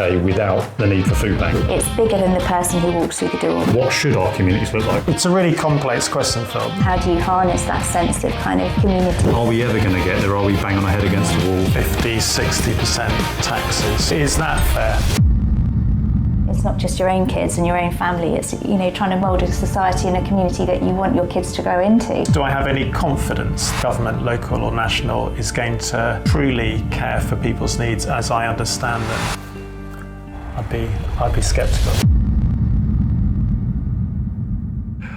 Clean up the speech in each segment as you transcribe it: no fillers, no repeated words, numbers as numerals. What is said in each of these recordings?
UK without the need for food bank? It's bigger than the person who walks through the door. What should our communities look like? It's a really complex question, Phil. How do you harness that sense of kind of community? Are we ever going to get there? Are we banging our head against the wall? 50-60% taxes. Is that fair? It's not just your own kids and your own family, it's, you know, trying to mould a society and a community that you want your kids to grow into. Do I have any confidence government, local or national, is going to truly care for people's needs as I understand them? I'd be sceptical.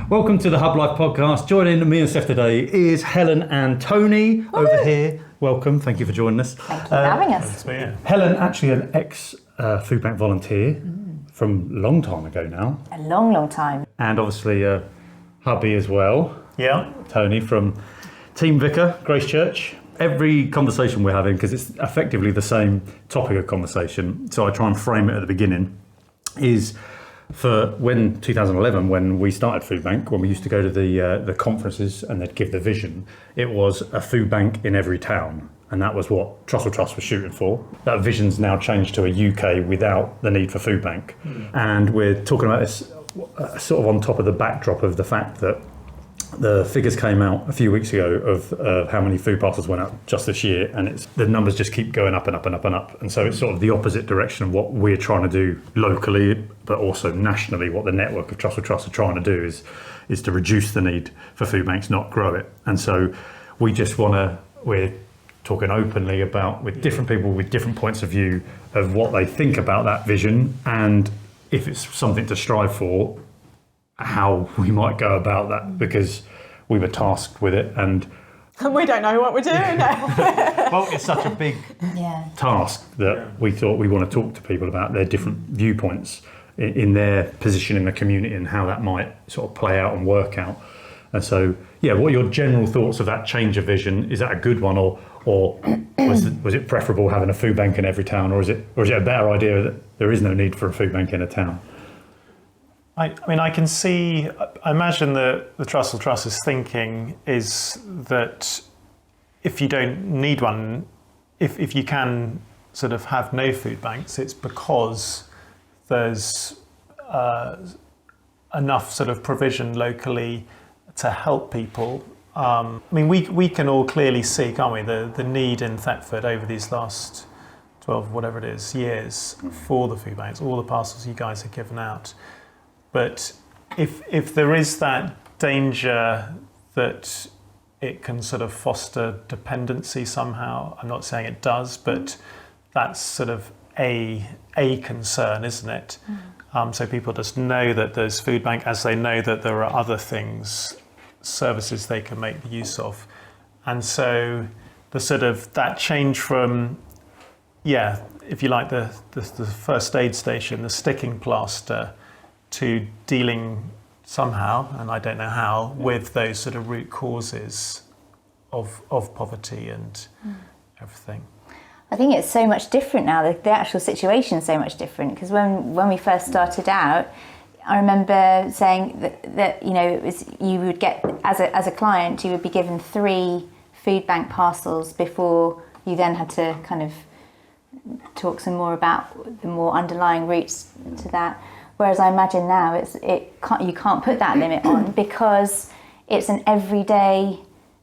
Welcome to the Hublife Podcast. Joining me and Steph today is Helen and Tony over here. Welcome, thank you for joining us. Thank you for having us. Helen, actually an ex-Foodbank volunteer from a long time ago now. A long, long time. And obviously a hubby as well. Yeah. Tony from Team Vicar, Grace Church. Every conversation we're having, because it's effectively the same topic of conversation, so I try and frame it at the beginning, is for 2011, when we started Foodbank, when we used to go to the conferences and they'd give the vision, it was a food bank in every town. And that was what Trussell Trust was shooting for. That vision's now changed to a UK without the need for food bank. And we're talking about this sort of on top of the backdrop of the fact that the figures came out a few weeks ago of how many food parcels went out just this year, and the numbers just keep going up and up and up and up. And so it's sort of the opposite direction of what we're trying to do locally, but also nationally. What the network of Trussell Trust are trying to do is to reduce the need for food banks, not grow it. And so we're talking openly about with different people with different points of view of what they think about that vision, and if it's something to strive for, how we might go about that, because we were tasked with it and we don't know what we're doing now. well, it's such a big task that we thought we want to talk to people about their different viewpoints in their position in the community and how that might sort of play out and work out. And so, what are your general thoughts of that change of vision? Is that a good one, or was it preferable having a food bank in every town, or is it a better idea that there is no need for a food bank in a town? I imagine that the Trussell Trust's thinking is that if you don't need one, if you can sort of have no food banks, it's because there's enough sort of provision locally to help people. We can all clearly see, can't we, the need in Thetford over these last 12, whatever it is, years for the food banks, all the parcels you guys have given out. But if there is that danger that it can sort of foster dependency somehow, I'm not saying it does, but that's sort of a concern, isn't it? So people just know that there's food bank, as they know that there are other things, services they can make use of. And so the sort of that change from, if you like, the first aid station, the sticking plaster, to dealing somehow, and I don't know how, with those sort of root causes of poverty and everything. I think it's so much different now. The actual situation is so much different, because when we first started out, I remember saying that you know, it was, you would get, as a client, you would be given 3 food bank parcels before you then had to kind of talk some more about the more underlying roots to that. Whereas I imagine now you can't put that limit on, because it's an everyday,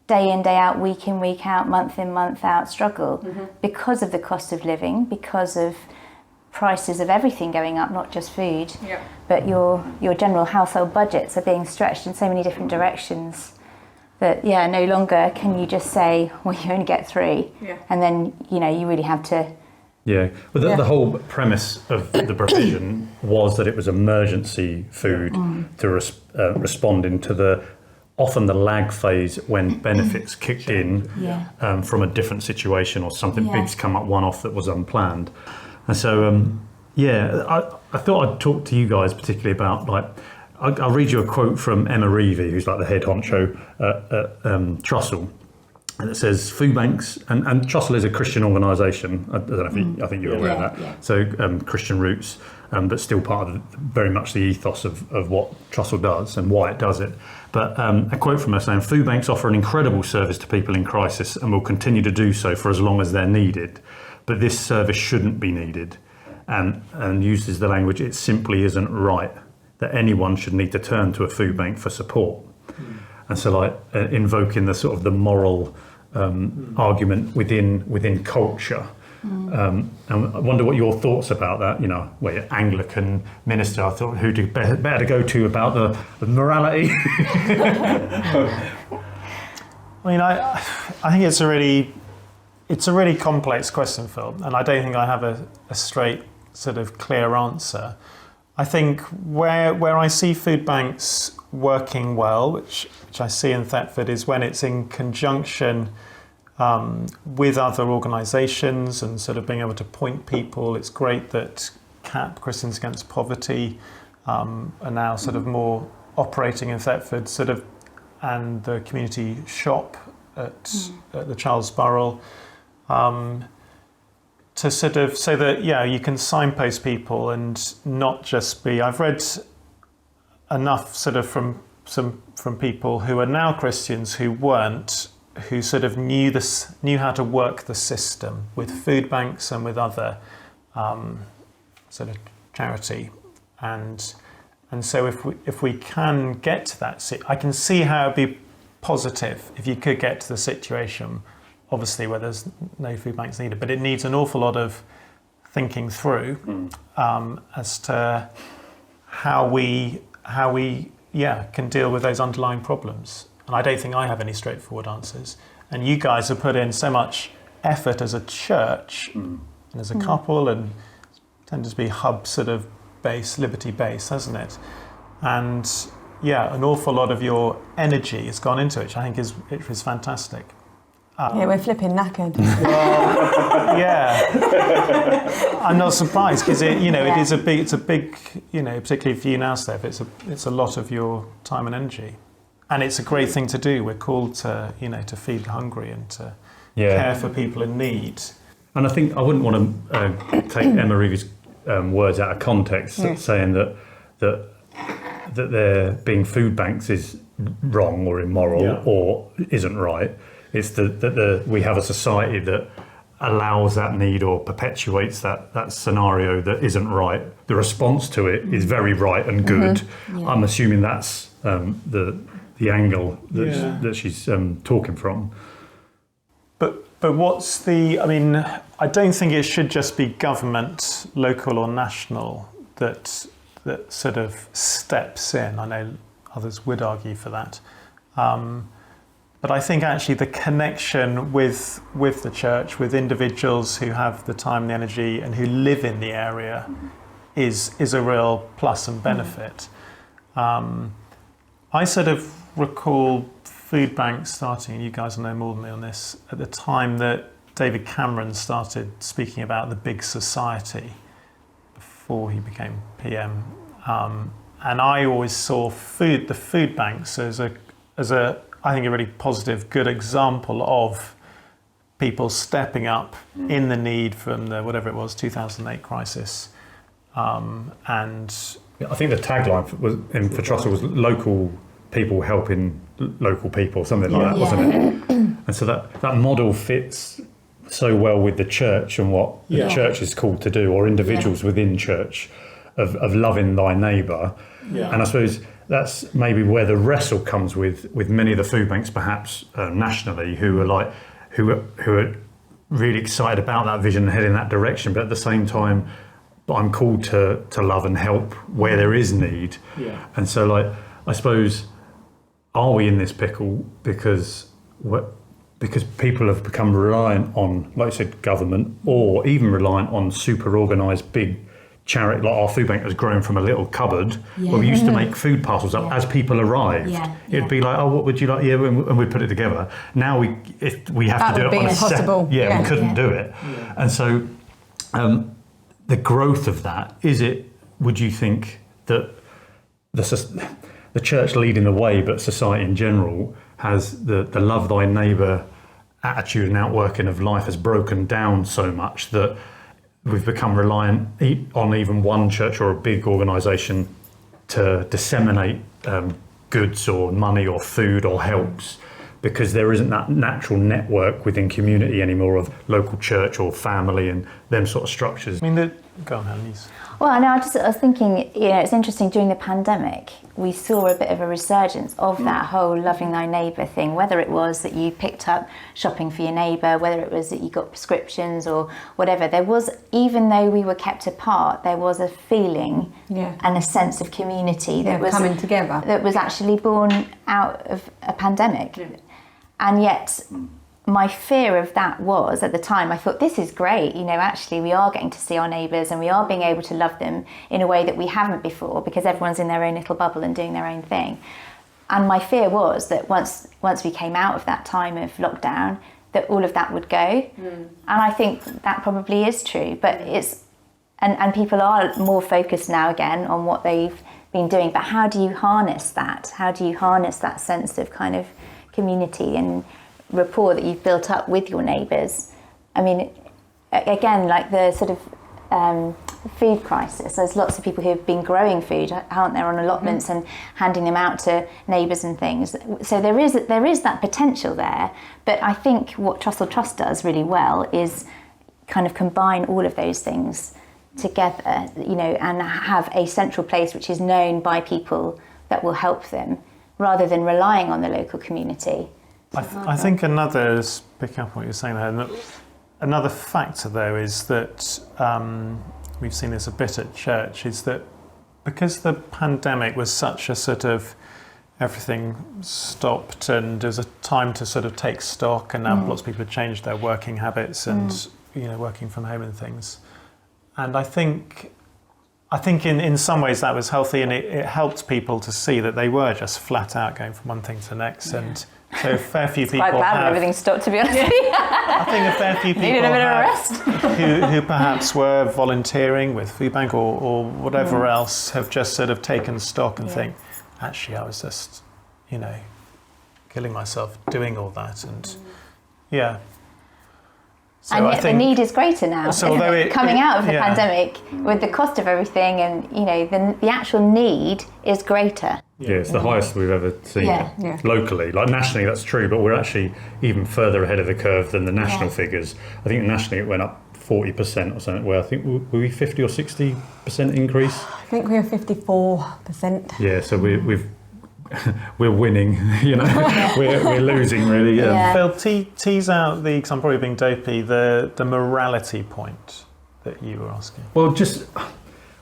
day in, day out, week in, week out, month in, month out struggle, because of the cost of living, because of prices of everything going up, not just food, but your general household budgets are being stretched in so many different directions that no longer can you just say, well, you only get 3, and then you really have to. But the whole premise of the provision was that it was emergency food to respond into often the lag phase when benefits kicked in from a different situation, or something big's come up one-off that was unplanned. And so, I thought I'd talk to you guys particularly about, like, I'll read you a quote from Emma Reevy, who's like the head honcho at Trussell. And it says, food banks, and Trussell is a Christian organisation. I don't know if I think you're aware of that. So Christian roots, but still part of very much the ethos of what Trussell does and why it does it. But a quote from her saying, food banks offer an incredible service to people in crisis and will continue to do so for as long as they're needed. But this service shouldn't be needed. and uses the language, it simply isn't right that anyone should need to turn to a food bank for support. And so like invoking the sort of the moral argument within culture. And I wonder what your thoughts about that, you know, where you're Anglican minister, I thought who better to go to about the morality. I mean, I think it's a really complex question, Phil, and I don't think I have a straight sort of clear answer. I think where I see food banks working well, which I see in Thetford, is when it's in conjunction with other organisations and sort of being able to point people. It's great that CAP, Christians Against Poverty, are now sort of more operating in Thetford, sort of, and the community shop at the Charles Burrell, to sort of, so that, yeah, you can signpost people and not just be, I've read enough sort of from people who are now Christians who weren't, who sort of knew how to work the system with food banks and with other sort of charity, and so if we can get to that, I can see how it'd be positive if you could get to the situation, obviously where there's no food banks needed, but it needs an awful lot of thinking through as to how we can deal with those underlying problems. And I don't think I have any straightforward answers. And you guys have put in so much effort as a church and as a couple, and tend to be hub sort of base, liberty base, hasn't it? And yeah, an awful lot of your energy has gone into it, which I think is fantastic. Yeah, we're flipping knackered. Well, yeah, I'm not surprised because it is it's a big, particularly for you now, Steph. It's a lot of your time and energy, and it's a great thing to do. We're called to to feed the hungry and to care for people in need. And I think I wouldn't want to take Emma Reevy's words out of context, saying that there being food banks is wrong or immoral or isn't right. It's that we have a society that allows that need or perpetuates that scenario that isn't right. The response to it is very right and good. Mm-hmm. Yeah. I'm assuming that's the angle that she's talking from. But what's I mean, I don't think it should just be government, local or national, that sort of steps in. I know others would argue for that. But I think actually the connection with the church, with individuals who have the time and the energy and who live in the area is a real plus and benefit. I sort of recall food banks starting, and you guys will know more than me on this, at the time that David Cameron started speaking about the big society before he became PM. And I always saw the food banks as a I think a really positive, good example of people stepping up in the need from the, whatever it was, 2008 crisis. And I think the tagline for Trussell was local people helping local people, something like that, wasn't it? And so that model fits so well with the church and what the church is called to do, or individuals within church, of loving thy neighbour. Yeah. And I suppose that's maybe where the wrestle comes with many of the food banks, perhaps nationally, who are really excited about that vision and heading in that direction, but at the same time, I'm called to love and help where there is need. Yeah. And so, I suppose, are we in this pickle because people have become reliant on, like I said, government, or even reliant on super organised big charity? Like our food bank has grown from a little cupboard where we used to make food parcels up as people arrived. It'd be like, oh, what would you like? Yeah, and we'd put it together. Now we have to do it on a set. We couldn't do it. Yeah. And so the growth of that, would you think that the church leading the way, but society in general, has the love thy neighbour attitude and outworking of life has broken down so much that we've become reliant on even one church or a big organisation to disseminate goods or money or food or helps, because there isn't that natural network within community anymore of local church or family and them sort of structures. I mean, go on, Helen. Well, no, I was thinking, it's interesting, during the pandemic, we saw a bit of a resurgence of that whole loving thy neighbour thing, whether it was that you picked up shopping for your neighbour, whether it was that you got prescriptions or whatever. There was, even though we were kept apart, there was a feeling and a sense of community that was coming together. That was actually born out of a pandemic. And yet, my fear of that was, at the time, I thought, this is great, actually we are getting to see our neighbours and we are being able to love them in a way that we haven't before, because everyone's in their own little bubble and doing their own thing. And my fear was that once we came out of that time of lockdown, that all of that would go. And I think that probably is true, but and people are more focused now again on what they've been doing, but how do you harness that? How do you harness that sense of kind of community and rapport that you've built up with your neighbours? I mean, again, like the sort of food crisis, there's lots of people who've been growing food, aren't there, on allotments and handing them out to neighbours and things. So there is that potential there, but I think what Trussell Trust does really well is kind of combine all of those things together, and have a central place which is known by people that will help them, rather than relying on the local community. I think another, picking up on what you're saying there, another factor though is that we've seen this a bit at church, is that because the pandemic was such a sort of, everything stopped and there was a time to sort of take stock, and now lots of people have changed their working habits and working from home and things. And I think in some ways that was healthy, and it helped people to see that they were just flat out going from one thing to the next. And so a fair few people quite glad when everything stopped, to be honest with you. I think a fair few people needed a bit of a rest. who perhaps were volunteering with Foodbank or whatever else, have just sort of taken stock and think, actually I was just, killing myself doing all that. And so and yet the need is greater now, so isn't it? Coming out of the pandemic, with the cost of everything, and the actual need is greater. Yeah, it's the highest we've ever seen locally. Like nationally, that's true, but we're actually even further ahead of the curve than the national figures. I think nationally it went up 40% or something, where I think, were we 50 or 60% increase? I think we were 54%. Yeah, so we're winning, we're losing really. Phil, tease out because I'm probably being dopey, the morality point that you were asking. Well,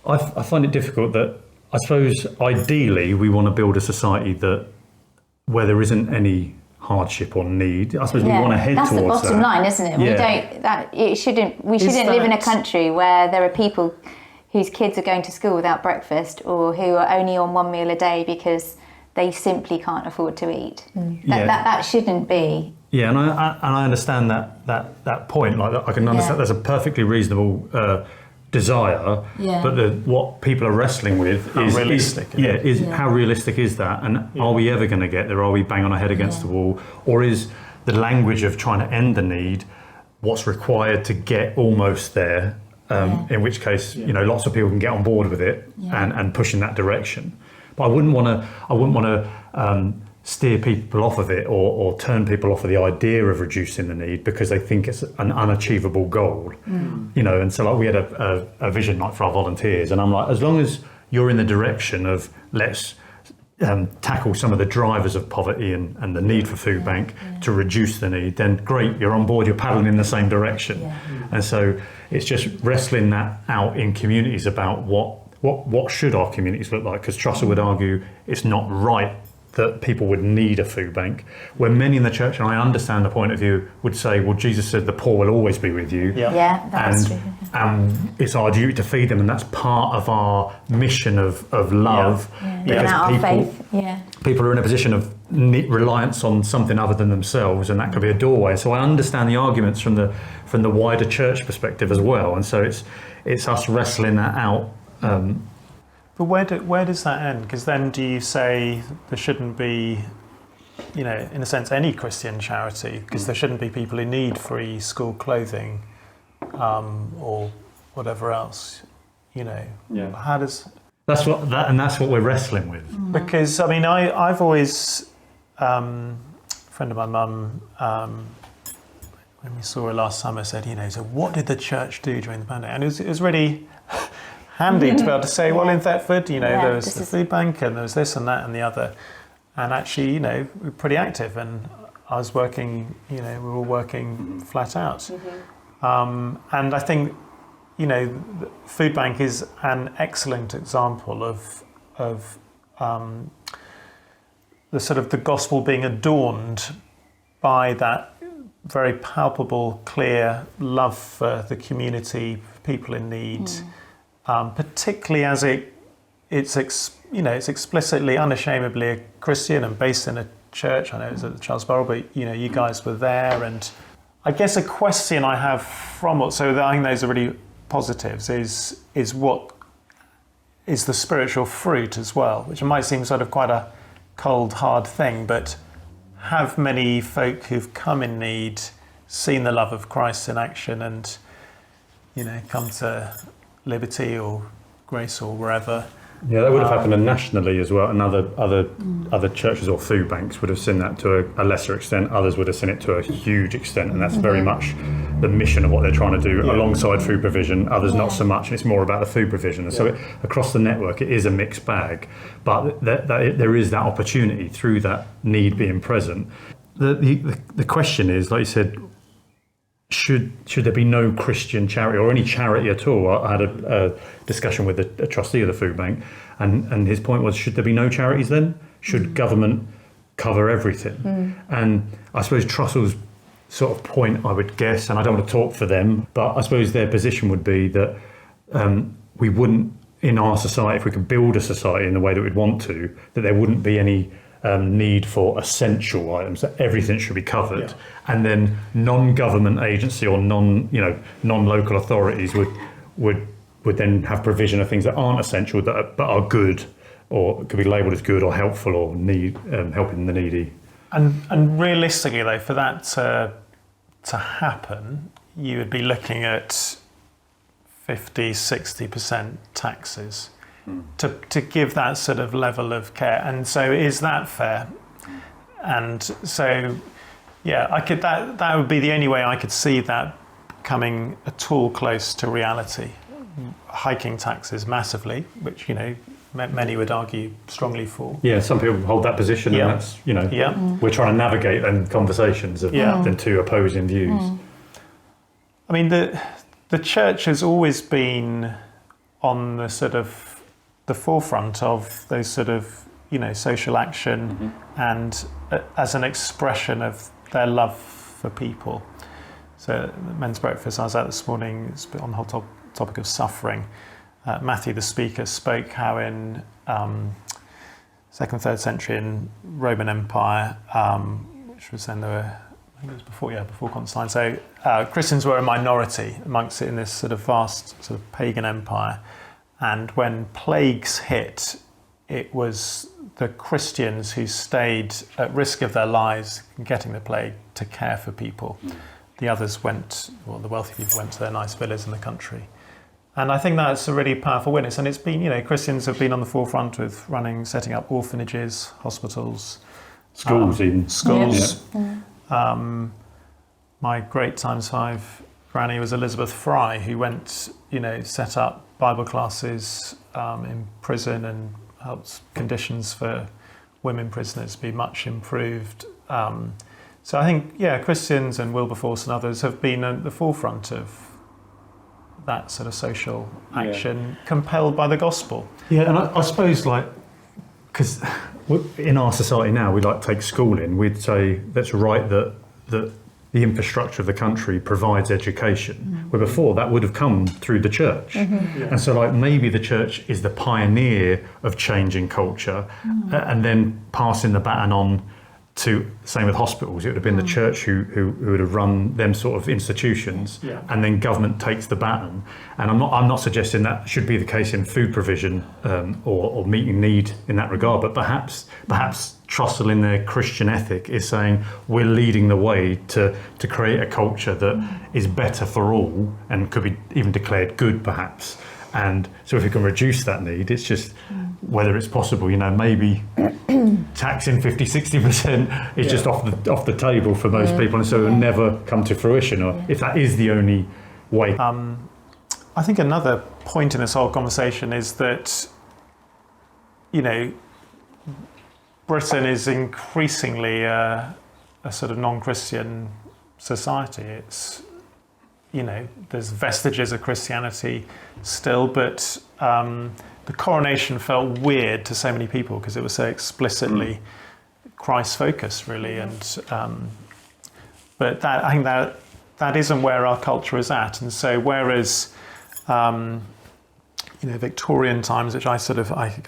I find it difficult that, I suppose, ideally we want to build a society where there isn't any hardship or need. I suppose we want to head towards that. That's the bottom line, isn't it? We shouldn't live in a country where there are people whose kids are going to school without breakfast, or who are only on one meal a day because they simply can't afford to eat. That shouldn't be. Yeah, and I understand that point. Like, I can understand that's a perfectly reasonable desire, but what people are wrestling with is how realistic is that, and are we ever going to get there? Are we bang on our head against the wall, or is the language of trying to end the need what's required to get almost there? In which case, lots of people can get on board with it and push in that direction. But I wouldn't want to steer people off of it or turn people off of the idea of reducing the need because they think it's an unachievable goal. And so like we had a vision night for our volunteers, and I'm like, as long as you're in the direction of let's tackle some of the drivers of poverty and the need for Foodbank to reduce the need, then great, you're on board, you're paddling in the same direction. And so it's just wrestling that out in communities about what should our communities look like, because Trussell would argue it's not right that people would need a food bank, where many in the church, and I understand the point of view, would say, well, Jesus said the poor will always be with you. That's true. It's our duty to feed them, and that's part of our mission of love. People are in a position of reliance on something other than themselves, and that could be a doorway. So I understand the arguments from the wider church perspective as well, and so it's us wrestling that out. But where does that end? Because then do you say there shouldn't be, in a sense, any Christian charity? Because there shouldn't be people who need free school clothing or whatever else, How does... That's what we're wrestling with. Because, I've always... a friend of my mum when we saw her last summer, said, so what did the church do during the pandemic? And it was really handy to be able to say, well, in Thetford, there was the food bank and there was this and that and the other. And actually, we were pretty active, and I was working, we were working flat out. And I think, the food bank is an excellent example of the sort of the gospel being adorned by that very palpable, clear love for the community, people in need, particularly as it's explicitly, unashamedly a Christian and based in a church. I know it was at the Charles Burrell, but you guys were there. And I guess a question I have from it, so I think those are really positives, is what is the spiritual fruit as well, which might seem sort of quite a cold, hard thing, but have many folk who've come in need seen the love of Christ in action and, come to Liberty or Grace or wherever? Yeah, that would have happened nationally as well, and other churches or food banks would have seen that to a lesser extent. Others would have seen it to a huge extent, and that's very much the mission of what they're trying to do alongside food provision. Others not so much, and it's more about the food provision. And so across the network, it is a mixed bag, but there is that opportunity through that need being present. The question is, like you said, should there be no Christian charity or any charity at all? I had a discussion with a trustee of the food bank, and his point was, should there be no charities then? Should government cover everything? And I suppose Trussell's sort of point, I would guess, and I don't want to talk for them, but I suppose their position would be that we wouldn't, in our society, if we could build a society in the way that we'd want to, that there wouldn't be any need for essential items, that everything should be covered, and then non-government agency or non-local authorities would then have provision of things that aren't essential but are good, or could be labelled as good or helpful or need helping the needy. And realistically, though, for that to happen, you would be looking at 50-60% taxes. To give that sort of level of care. And so is that fair? And so, that would be the only way I could see that coming at all close to reality. Hiking taxes massively, which, many would argue strongly for. Yeah, some people hold that position, and that's, we're trying to navigate them conversations of them two opposing views. I mean, the church has always been on the sort of the forefront of those sort of, social action and as an expression of their love for people. So the men's breakfast I was at this morning, it's on the whole topic of suffering. Matthew, the speaker, spoke how in 2nd, 3rd century in Roman Empire, which was then I think it was before Constantine. So Christians were a minority amongst it in this sort of vast sort of pagan empire. And when plagues hit, it was the Christians who stayed at risk of their lives getting the plague to care for people. The others the wealthy people went to their nice villas in the country. And I think that's a really powerful witness. And it's been, Christians have been on the forefront with setting up orphanages, hospitals. Schools even. Schools. My great ×5 granny was Elizabeth Fry, who went, set up Bible classes in prison and helped conditions for women prisoners be much improved. So I think, Christians and Wilberforce and others have been at the forefront of that sort of social action compelled by the gospel. Yeah, and I suppose, because in our society now, we take schooling, we'd say that's right that the infrastructure of the country provides education, where before that would have come through the church. And so maybe the church is the pioneer of changing culture and then passing the baton on to, same with hospitals, it would have been the church who would have run them sort of institutions, and then government takes the baton. And I'm not suggesting that should be the case in food provision or meeting need in that regard, but perhaps Trussell in their Christian ethic is saying we're leading the way to create a culture that is better for all and could be even declared good perhaps. And so if we can reduce that need, it's just whether it's possible, maybe taxing 50-60% is just off the table for most people, and so it will never come to fruition, or if that is the only way. I think another point in this whole conversation is that, you know, Britain is increasingly a sort of non-Christian society. It's, you know, there's vestiges of Christianity still, but the Coronation felt weird to so many people because it was so explicitly Christ-focused, really. And but I think that isn't where our culture is at. And so, whereas you know, Victorian times, which I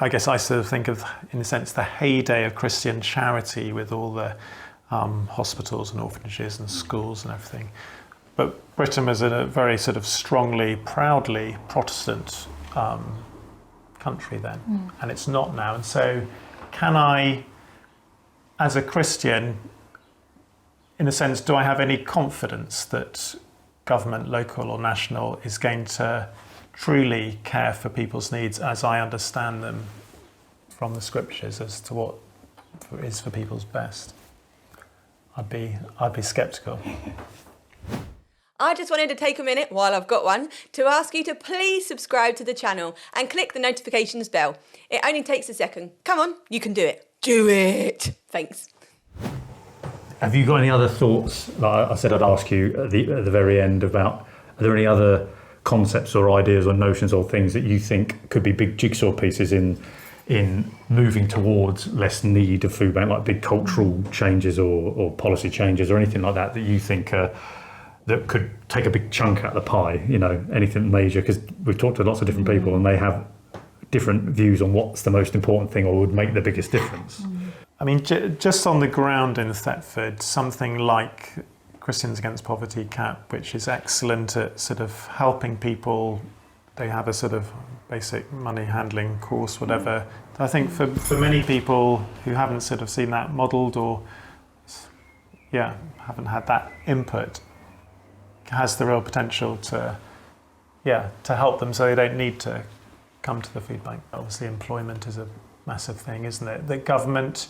guess I sort of think of in a sense the heyday of Christian charity with all the hospitals and orphanages and schools and everything. But Britain was a very sort of strongly, proudly Protestant country then, and it's not now. And so can I, as a Christian, in a sense, do I have any confidence that government, local or national, is going to truly care for people's needs as I understand them from the scriptures as to what is for people's best? I'd be sceptical. I just wanted to take a minute, while I've got one, to ask you to please subscribe to the channel and click the notifications bell. It only takes a second. Come on, you can do it. Do it. Thanks. Have you got any other thoughts? Like I said, I'd ask you at the very end about, are there any other concepts or ideas or notions or things that you think could be big jigsaw pieces in moving towards less need of food bank, like big cultural changes or policy changes or anything like that you think that could take a big chunk out of the pie, you know, anything major? Because we've talked to lots of different people and they have different views on what's the most important thing or would make the biggest difference. I mean, just on the ground in Thetford, something like Christians Against Poverty CAP, which is excellent at sort of helping people. They have a sort of basic money handling course, whatever. I think for many people who haven't sort of seen that modelled or, haven't had that input, has the real potential to help them so they don't need to come to the food bank. Obviously, employment is a massive thing, isn't it? The government,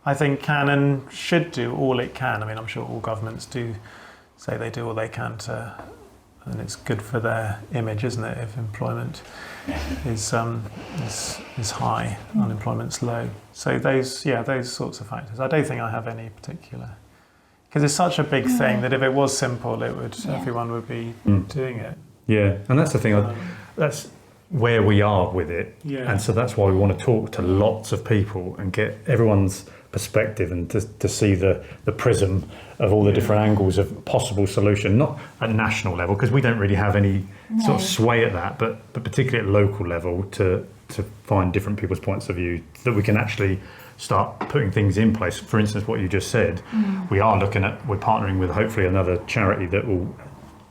I think, can and should do all it can. I mean, I'm sure all governments do say they do all they can to, and it's good for their image, isn't it? If employment is high, unemployment's low. So those sorts of factors. I don't think I have any particular, because it's such a big thing that if it was simple, everyone would be doing it. Yeah, and that's the thing. That's where we are with it, and so that's why we want to talk to lots of people and get everyone's perspective and to see the prism of all the different angles of possible solution, not at national level, because we don't really have any sort of sway at that, but particularly at local level to find different people's points of view, that we can actually start putting things in place. For instance, what you just said, we're partnering with hopefully another charity that will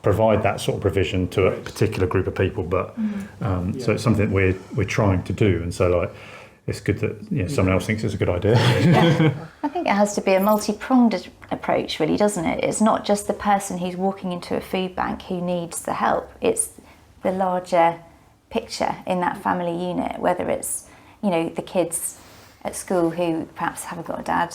provide that sort of provision to a particular group of people, but so it's something that we're trying to do, and so like it's good that someone else thinks it's a good idea. I think it has to be a multi-pronged approach, really, doesn't it? It's not just the person who's walking into a food bank who needs the help. It's the larger picture in that family unit, whether it's, you know, the kids at school who perhaps haven't got a dad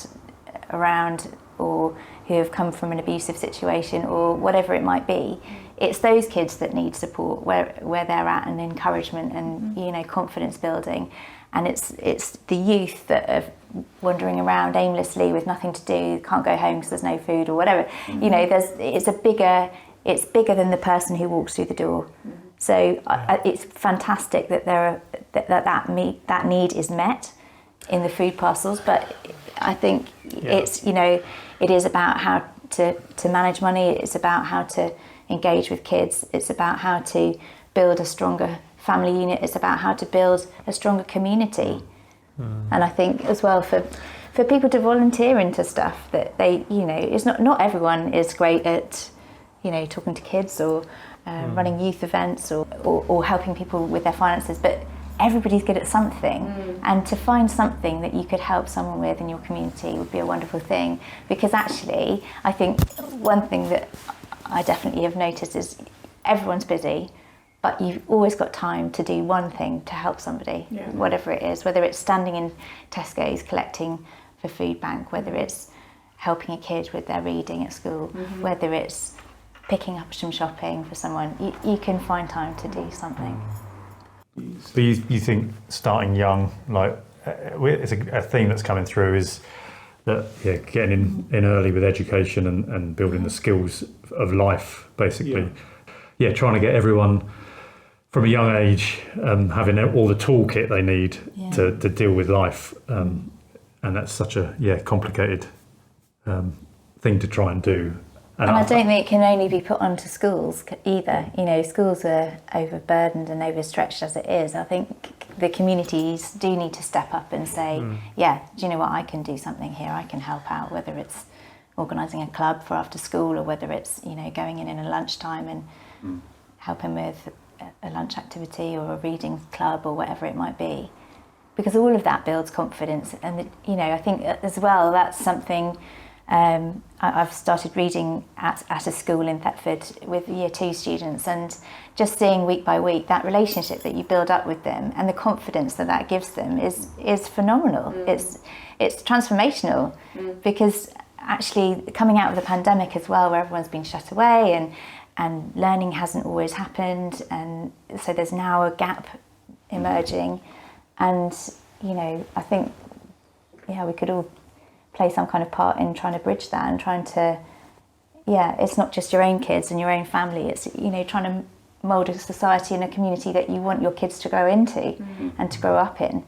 around, or who have come from an abusive situation, or whatever it might be. It's those kids that need support where they're at, and encouragement and, you know, confidence building. And it's the youth that are wandering around aimlessly with nothing to do, can't go home because there's no food or whatever. You know, it's bigger than the person who walks through the door. So it's fantastic that that need is met in the food parcels, but I think it's, you know, it is about how to manage money. It's about how to engage with kids. It's about how to build a stronger family unit. It's about how to build a stronger community. And I think as well for people to volunteer into stuff that they, you know, it's not everyone is great at, you know, talking to kids or running youth events or helping people with their finances, but everybody's good at something, and to find something that you could help someone with in your community would be a wonderful thing. Because actually, I think one thing that I definitely have noticed is everyone's busy, but you've always got time to do one thing to help somebody, whatever it is, whether it's standing in Tesco's collecting for Foodbank, whether it's helping a kid with their reading at school, whether it's picking up some shopping for someone, you can find time to do something. But you think starting young, like it's a theme that's coming through is that getting in early with education and building the skills of life, basically. Trying to get everyone from a young age having all the toolkit they need to deal with life, and that's such a complicated thing to try and do. And I don't think it can only be put onto schools either. You know, schools are overburdened and overstretched as it is. I think the communities do need to step up and say, do you know what, I can do something here, I can help out, whether it's organising a club for after school or whether it's, going in a lunchtime and helping with a lunch activity or a reading club or whatever it might be. Because all of that builds confidence. And, I think as well, that's something... I've started reading at a school in Thetford with Year 2 students, and just seeing week by week that relationship that you build up with them and the confidence that gives them is phenomenal. It's transformational, because actually coming out of the pandemic as well, where everyone's been shut away and learning hasn't always happened, and so there's now a gap emerging, and I think we could all play some kind of part in trying to bridge that and trying to, it's not just your own kids and your own family, it's, trying to mould a society and a community that you want your kids to grow into and to grow up in,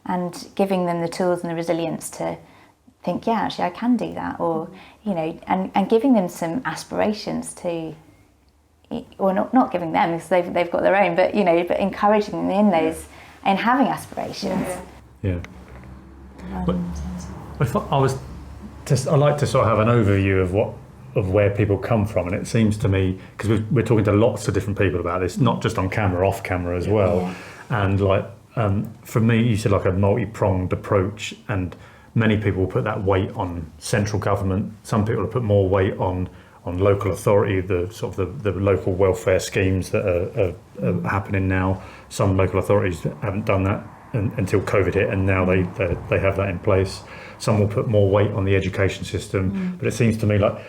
and giving them the tools and the resilience to think, actually I can do that, or, and giving them some aspirations to, or not giving them because they've got their own, but, but encouraging them in those and having aspirations. I like to sort of have an overview of where people come from, and it seems to me, because we're talking to lots of different people about this, not just on camera, off camera as well, and for me, you said like a multi-pronged approach, and many people will put that weight on central government. Some people will put more weight on local authority, the sort of the local welfare schemes that are happening now. Some local authorities haven't done that until COVID hit, and now they have that in place. Some will put more weight on the education system, but it seems to me like,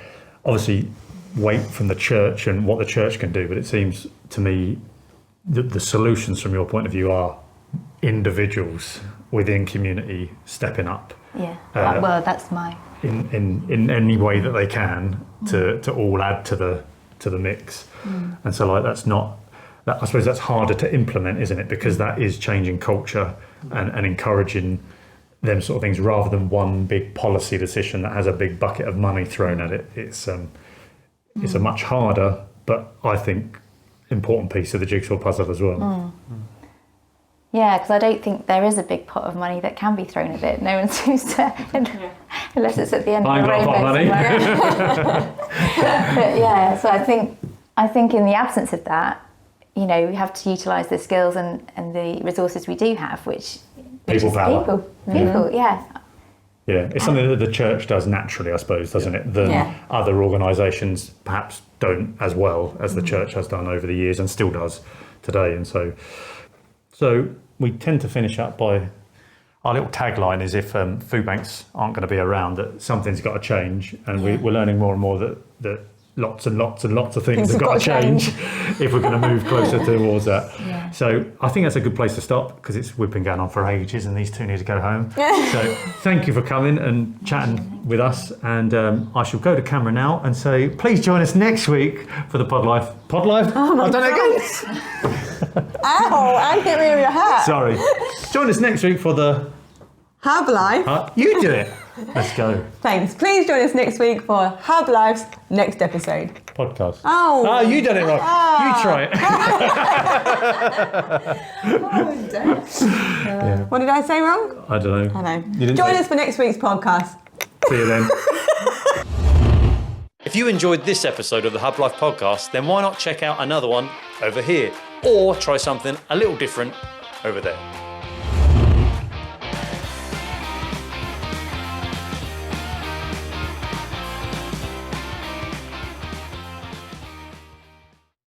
obviously, weight from the church and what the church can do, but it seems to me the solutions from your point of view are individuals within community stepping up. Well, that's my... In any way that they can to all add to the mix. And so that's not... I suppose that's harder to implement, isn't it? Because that is changing culture and encouraging them sort of things, rather than one big policy decision that has a big bucket of money thrown at it. It's a much harder, but I think important piece of the jigsaw puzzle as well. Yeah, because I don't think there is a big pot of money that can be thrown at it. No one seems to, unless it's at the end of the rainbow. I ain't got a pot of money. But so I think in the absence of that, we have to utilise the skills and the resources we do have, which people is power. People, Yeah, it's something that the church does naturally, I suppose, doesn't it? That other organisations perhaps don't as well as the church has done over the years and still does today. And so we tend to finish up by, our little tagline is, if Foodbanks aren't going to be around, that something's got to change. And we're learning more and more that lots and lots and lots of things have got to change if we're going to move closer towards that. So I think that's a good place to stop, because we've been going on for ages and these two need to go home. So thank you for coming and chatting with us, and I shall go to camera now and say, please join us next week for the Podlife. Oh, I've done it again. Ow, I get rid of your hat. Sorry. Join us next week for the Hublife. You do it. Let's go. Thanks. Please join us next week for Hublife's next episode. Podcast. Oh, you done it wrong. You try it. What did I say wrong? I don't know. I know. Join us for next week's podcast. See you then. If you enjoyed this episode of the Hublife Podcast, then why not check out another one over here, or try something a little different over there.